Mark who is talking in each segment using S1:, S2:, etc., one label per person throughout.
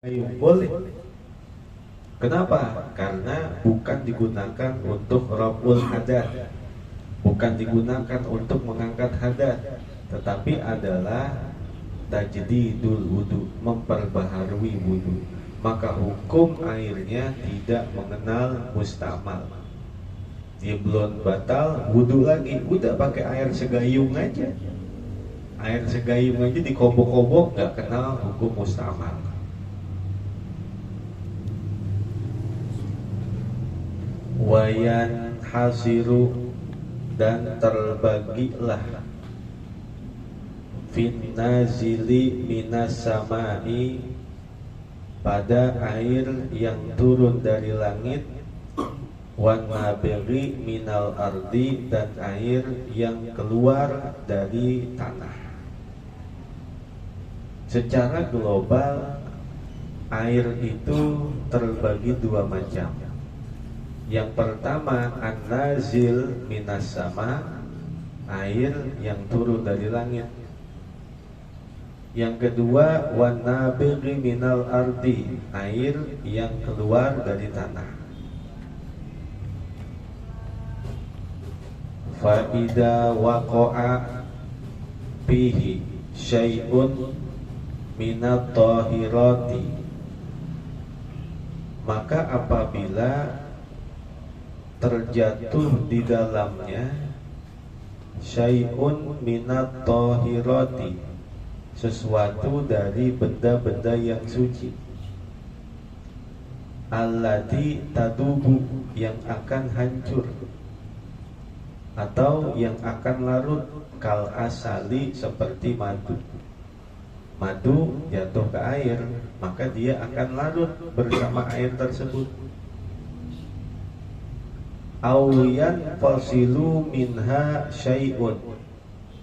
S1: Gayung boleh. Kenapa? Karena bukan digunakan untuk raful hadas, bukan digunakan untuk mengangkat hadas, tetapi adalah tajdidul wudu, memperbaharui wudu. Maka hukum airnya tidak mengenal mustamal. Dia belum batal, wudu lagi, udah pakai air segayung aja. Air segayung aja dikobok-kobok, gak kenal hukum mustamal. Wayan hasiru, dan terbagilah fin nazili minas samai, pada air yang turun dari langit, wan nabighi minal ardi, dan air yang keluar dari tanah. Secara global air itu terbagi dua macam. Yang pertama an-nazil minas sama, air yang turun dari langit. Yang kedua wan-nabighi minal ardi, air yang keluar dari tanah. Fa idza waqa'a fihi syai'un minat tahirati, maka apabila terjatuh di dalamnya syai'un minat tahirati, sesuatu dari benda-benda yang suci, allati tadubu, yang akan hancur atau yang akan larut, kal asali, seperti madu. Madu jatuh ke air, maka dia akan larut bersama air tersebut. Awiyan fasilu minha syai'un,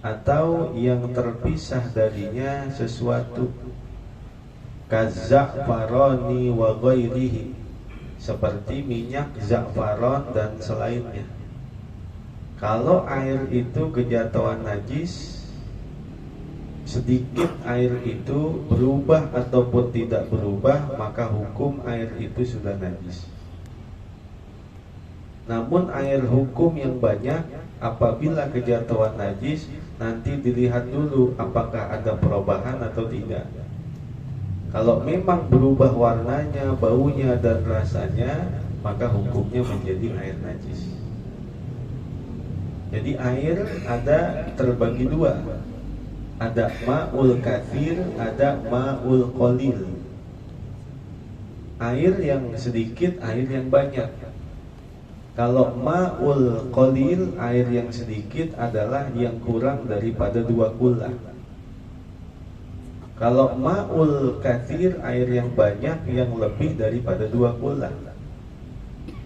S1: atau yang terpisah darinya sesuatu, kazzafaroni wa ghairihi, seperti minyak za'faron dan selainnya. Kalau air itu kejatuhan najis, sedikit air itu berubah ataupun tidak berubah, maka hukum air itu sudah najis. Namun air hukum yang banyak, apabila kejatuhan najis, nanti dilihat dulu apakah ada perubahan atau tidak. Kalau memang berubah warnanya, baunya, dan rasanya, maka hukumnya menjadi air najis. Jadi air ada terbagi dua, ada ma'ul kathir, ada ma'ul qalil. Air yang sedikit, air yang banyak. Kalau ma'ul qalil, air yang sedikit, adalah yang kurang daripada 2 kula. Kalau ma'ul kathir, air yang banyak, yang lebih daripada 2 kula.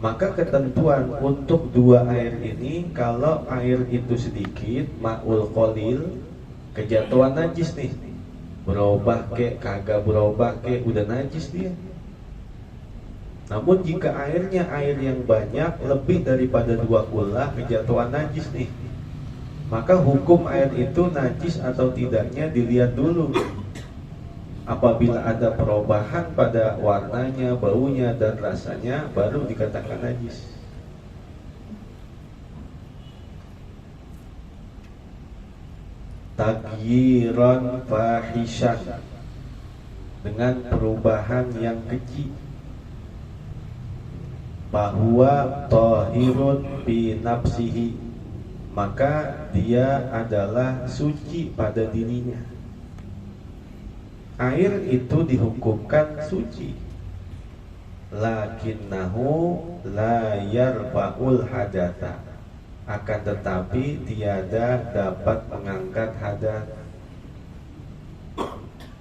S1: Maka ketentuan untuk dua air ini, kalau air itu sedikit, ma'ul qalil, kejatuhan najis nih, berubah kek, kagak berubah kek, udah najis dia. Namun jika airnya air yang banyak, lebih daripada 2 kula, kejatuhan najis nih, maka hukum air itu najis atau tidaknya dilihat dulu. Apabila ada perubahan pada warnanya, baunya, dan rasanya, baru dikatakan najis. Taghyiran fahishan, dengan perubahan yang keji. Bahwa tahirun bi nafsihi, maka dia adalah suci pada dirinya. Air itu dihukumkan suci, lakinnahu la yarfa'ul hadatha, akan tetapi tiada dapat mengangkat hadas.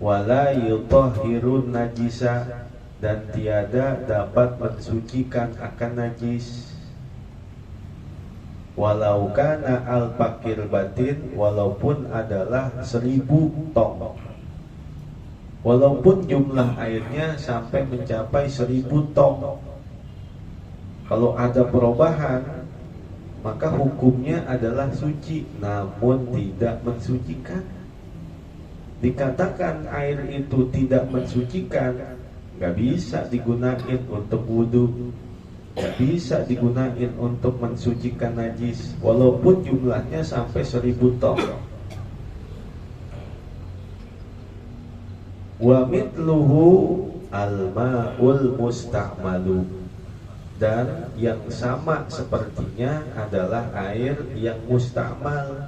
S1: Wala yutahhirun najisa, dan tiada dapat mensucikan akan najis. Walau kana al-fakir batin, walaupun adalah 1000 tong, walaupun jumlah airnya sampai mencapai 1000 tong. Kalau ada perubahan, maka hukumnya adalah suci, namun tidak mensucikan. Dikatakan air itu tidak mensucikan Gak bisa digunain untuk wudhu, gak bisa digunain untuk mensucikan najis, walaupun jumlahnya sampai 1000 tong. Wa mitluhu al-ma'ul musta'malu, dan yang sama sepertinya adalah air yang musta'mal.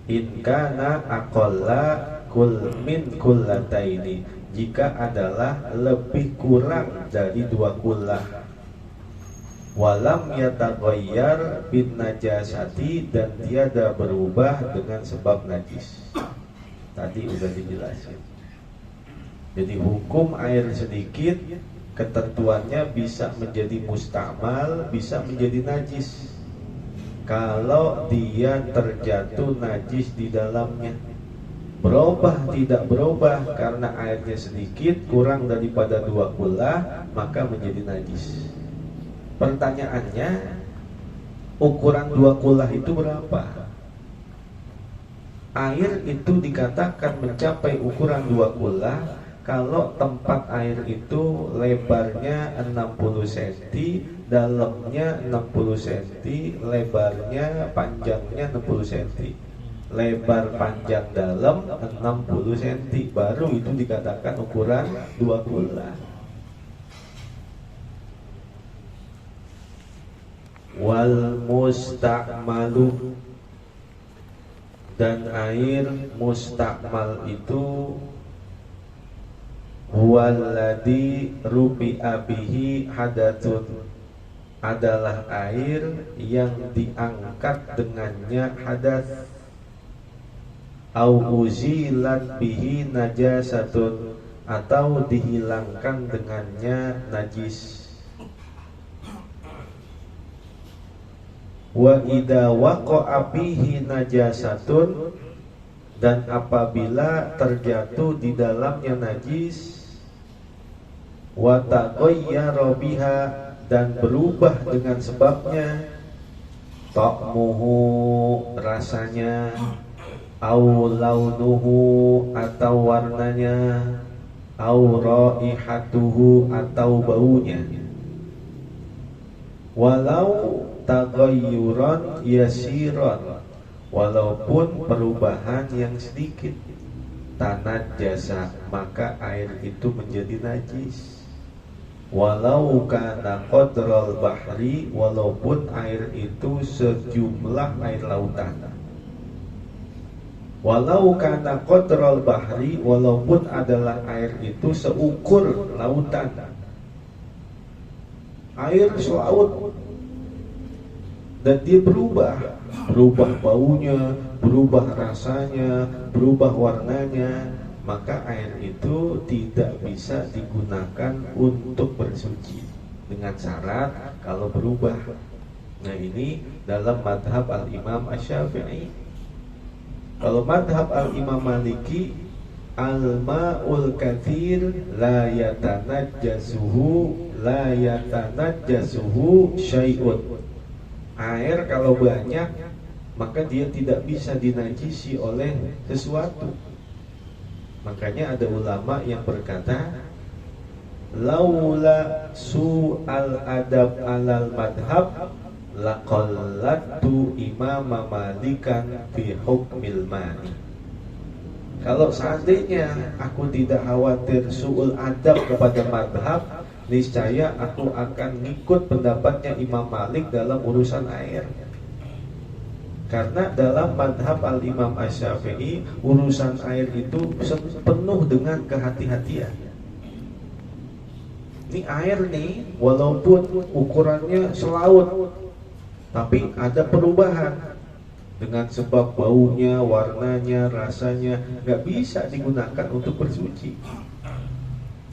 S1: In kana aqalla kul min kullataini, jika adalah lebih kurang dari 2 kullah. Walam yataghayyar bin najasati, dan tiada berubah dengan sebab najis. Tadi udah dijelasin. Jadi hukum air sedikit, ketentuannya bisa menjadi musta'mal, bisa menjadi najis kalau dia terjatuh najis di dalamnya. Berubah tidak berubah karena airnya sedikit, kurang daripada 2 kullah, maka menjadi najis. Pertanyaannya, ukuran 2 kullah itu berapa? Air itu dikatakan mencapai ukuran 2 kullah kalau tempat air itu lebarnya 60 cm, dalamnya 60 cm, lebarnya panjangnya 60 cm. Lebar panjang dalam 60 cm, baru itu dikatakan ukuran 2 kullah. Wal musta'malu, dan air mustakmal itu huwaladzi rubi'a bihi hadatsun, adalah air yang diangkat dengannya hadas, au uzilat bihi najasatun, atau dihilangkan dengannya najis. Wa idza waqa'a bihi najasatun, dan apabila terjatuh di dalamnya najis, wa taghayyara biha, dan berubah dengan sebabnya, ta'muhu, rasanya, au launuhu, atau warnanya, au raihatuhu, atau baunya, walau taghayyuran yasiran, walaupun perubahan yang sedikit, tanah jasa, maka air itu menjadi najis. Walau kana qadral bahri, walaupun air itu sejumlah air lautan. Walau kana qadral bahri, walaupun adalah air itu seukur lautan. Air selaut, dan dia berubah baunya, berubah rasanya, berubah warnanya, maka air itu tidak bisa digunakan untuk bersuci, dengan syarat kalau berubah. Nah, ini dalam madhab al-Imam Asy-Syafi'i. Kalau madhab al-Imam Maliki, al-ma'ul katsir la yatanajjasuhu syai'un. Air kalau banyak, maka dia tidak bisa dinajisi oleh sesuatu. Makanya ada ulama yang berkata, laula su'al adab alal madhab laqallatu imama malikan fi hukmil mani. Kalau seandainya aku tidak khawatir su'ul adab kepada madhab, niscaya aku akan ngikut pendapatnya Imam Malik dalam urusan air. Karena dalam madhab al-Imam Asy-Syafi'i, urusan air itu penuh dengan kehati-hatian. Ini air nih, walaupun ukurannya selaut, tapi ada perubahan dengan sebab baunya, warnanya, rasanya, nggak bisa digunakan untuk bersuci.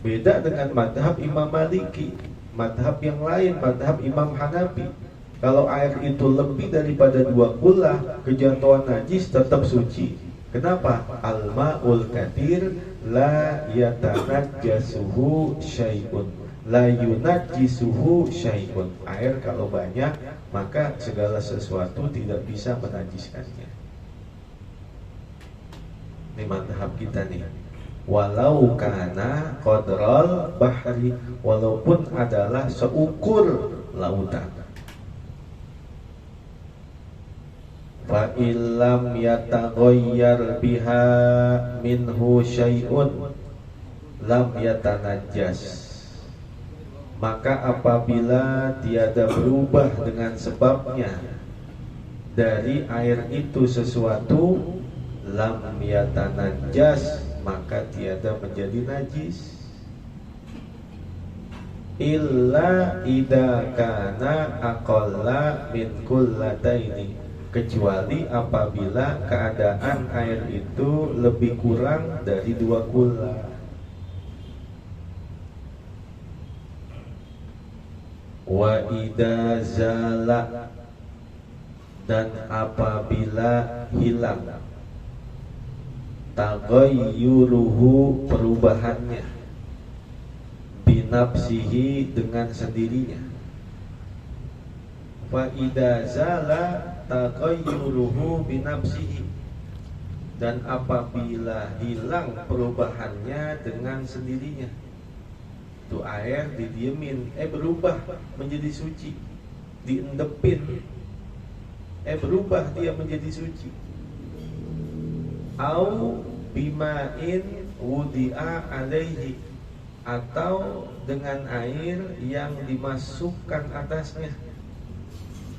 S1: Beda dengan madhab Imam Maliki, madhab yang lain, madhab Imam Hanafi. Kalau air itu lebih daripada 2 kullah, kejatuhan najis tetap suci. Kenapa? Al-ma'ul katsir la yatanajjasuhu syai'un, la yunajjisuhu syai'un. Air kalau banyak, maka segala sesuatu tidak bisa menajiskannya. Ini madhab kita nih. walau kana qadral bahri, walaupun adalah seukur lautan. Fa illam yataghayyar biha minhu syai'un lam yatanajjas, maka apabila tiada berubah dengan sebabnya dari air itu sesuatu, lam yatanajjas, maka tiada menjadi najis. Illa idza kana aqalla min kullataini, kecuali apabila keadaan air itu lebih kurang dari 2 kula. Wa idza zala, dan apabila hilang taghayyuruhu, perubahannya, binafsihi, dengan sendirinya. Fa idza zala taghayyuruhu binafsihi, dan apabila hilang perubahannya dengan sendirinya. Itu air didiemin, berubah menjadi suci, diendepin, berubah dia menjadi suci. Au bima'in wudi'a alaihi, atau dengan air yang dimasukkan atasnya,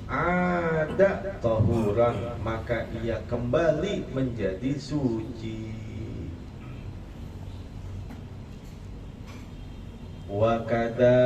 S1: ada tahuran, maka ia kembali menjadi suci. Wa kada